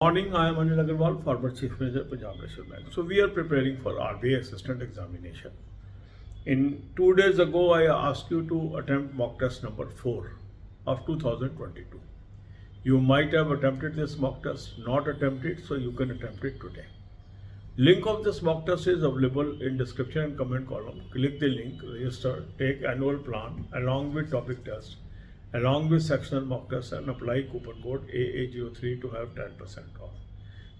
Morning, I am Anil Agarwal, former Chief Manager, Punjab National Bank. So we are preparing for RBI Assistant Examination. In 2 days ago, I asked you to attempt mock test number 4 of 2022. You might have attempted this mock test, not attempted, so you can attempt it today. Link of this mock test is available in description and comment column. Click the link, register, take annual plan along with topic test, along with sectional mock test and apply coupon code AA03 to have 10% off.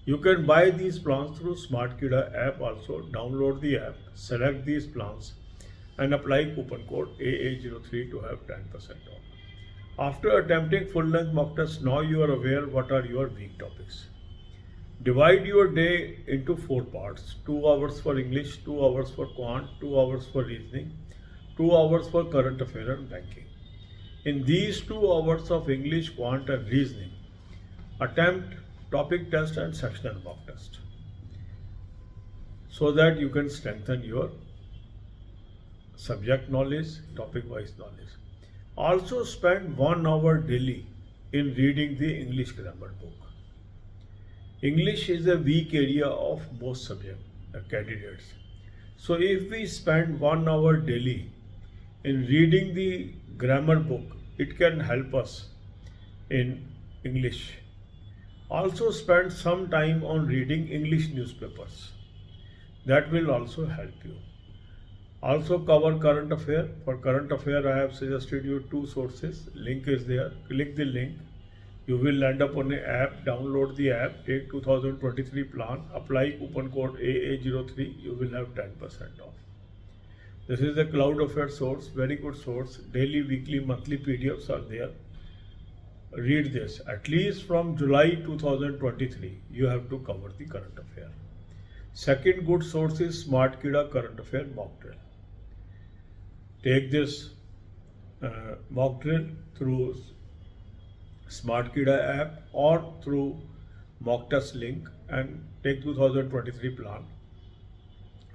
You can buy these plans through SmartKida app also. Download the app, select these plans and apply coupon code AA03 to have 10% off. After attempting full length mock test, now you are aware what are your weak topics. Divide your day into 4 parts: 2 hours for English, 2 hours for quant, 2 hours for reasoning, 2 hours for current affair and banking. In these 2 hours of English, quant and reasoning, attempt topic test and sectional mock test so that you can strengthen your subject knowledge, topic wise knowledge. Also spend 1 hour daily in reading the English grammar book. English is a weak area of most candidates. So if we spend 1 hour daily in reading the grammar book, it can help us in English. Also spend some time on reading English newspapers. That will also help you. Also cover current affair. For current affair, I have suggested you 2 sources. Link is there. Click the link. You will land up on an app. Download the app. Take 2023 plan. Apply coupon code AA03. You will have 10% off. This is the Cloud Affair source. Very good source. Daily, weekly, monthly PDFs are there. Read this. At least from July 2023, you have to cover the current affair. Second good source is SmartKida current affair mock drill. Take this mock drill through SmartKida app or through mock test link and take 2023 plan.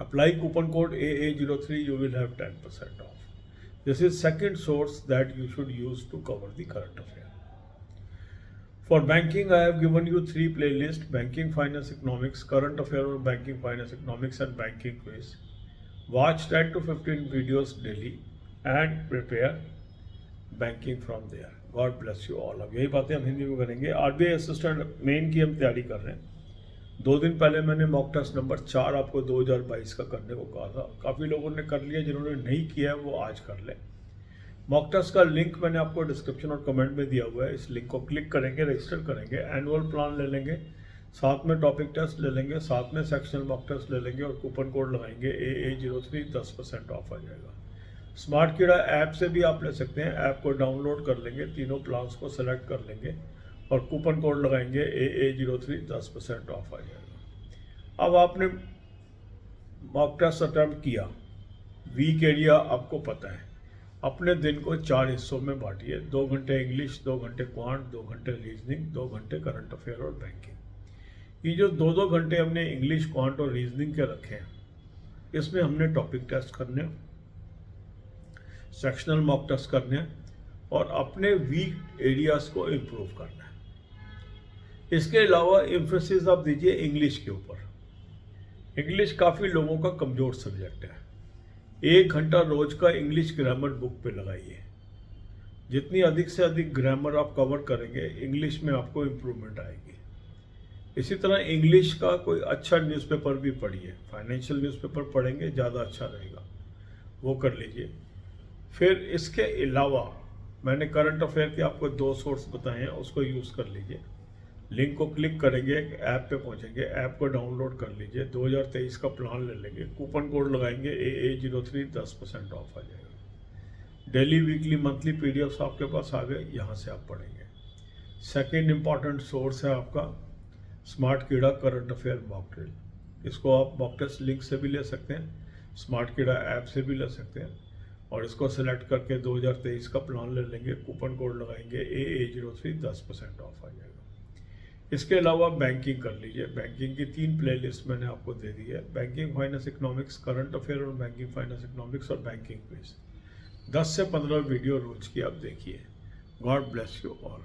Apply coupon code AA03, you will have 10% off. This is second source that you should use to cover the current affair. For banking, I have given you 3 playlists: banking, finance, economics, current affair or banking, finance, economics and banking quiz. Watch 10 to 15 videos daily and prepare banking from there. God bless you all. अब यही बातें हम हिंदी में करेंगे. RBI assistant main की हम तैयारी कर रहे हैं. 2 दिन पहले मैंने मॉक टेस्ट नंबर 4 आपको 2022 का करने को कहा था. काफ़ी लोगों ने कर लिया, जिन्होंने नहीं किया है वो आज कर लें. मॉक टेस्ट का लिंक मैंने आपको डिस्क्रिप्शन और कमेंट में दिया हुआ है. इस लिंक को क्लिक करेंगे, रजिस्टर करेंगे, एनुअल प्लान ले लेंगे, साथ में टॉपिक टेस्ट ले लेंगे, साथ में सेक्शनल मॉक टेस्ट ले लेंगे और कूपन कोड लगाएंगे AA03, 10% ऑफ आ जाएगा. SmartKida ऐप से भी आप ले सकते हैं. ऐप को डाउनलोड कर लेंगे, तीनों प्लान्स को सेलेक्ट कर लेंगे और कूपन कोड लगाएंगे AA03, 10% ऑफ आ जाएगा. अब आपने मॉक टेस्ट अटेम्प्ट किया, वीक एरिया आपको पता है. अपने दिन को 4 हिस्सों में बांटिए. 2 घंटे इंग्लिश, 2 घंटे क्वांट, 2 घंटे रीजनिंग, 2 घंटे करंट अफेयर और बैंकिंग. ये जो 2-2 घंटे हमने इंग्लिश, क्वांट और रीजनिंग के रखे हैं, इसमें हमने टॉपिक टेस्ट करने, सेक्शनल मॉक टेस्ट करने और अपने वीक एरियाज को इम्प्रूव करना है. इसके अलावा एम्फेसिस आप दीजिए इंग्लिश के ऊपर. इंग्लिश काफ़ी लोगों का कमज़ोर सब्जेक्ट है. 1 घंटा रोज का इंग्लिश ग्रामर बुक पे लगाइए. जितनी अधिक से अधिक ग्रामर आप कवर करेंगे, इंग्लिश में आपको इम्प्रूवमेंट आएगी. इसी तरह इंग्लिश का कोई अच्छा न्यूज़पेपर भी पढ़िए. फाइनेंशियल न्यूज़पेपर पढ़ेंगे ज़्यादा अच्छा रहेगा, वो कर लीजिए. फिर इसके अलावा मैंने करंट अफेयर के आपको 2 सोर्स बताए हैं, उसको यूज़ कर लीजिए. लिंक को क्लिक करेंगे, ऐप पे पहुंचेंगे, ऐप को डाउनलोड कर लीजिए. 2023 का प्लान ले लेंगे, कूपन कोड लगाएंगे AA03, 10% ऑफ आ जाएगा. डेली, वीकली, मंथली PDFs आपके पास आ गए, यहाँ से आप पढ़ेंगे. सेकेंड इम्पॉर्टेंट सोर्स है आपका SmartKida current affair mock drill. इसको आप मॉक टेस्ट लिंक से भी ले सकते हैं, SmartKida ऐप से भी ले सकते हैं और इसको सेलेक्ट करके 2023 का प्लान ले लेंगे, कूपन कोड लगाएंगे AA03, 10% ऑफ आ जाएगा. इसके अलावा बैंकिंग कर लीजिए. बैंकिंग की 3 प्लेलिस्ट मैंने आपको दे दी है: banking, finance, economics, current affair और बैंकिंग, फाइनेंस, इकोनॉमिक्स और बैंकिंग क्विज. 10 से 15 वीडियो रोज की आप देखिए. God bless you all.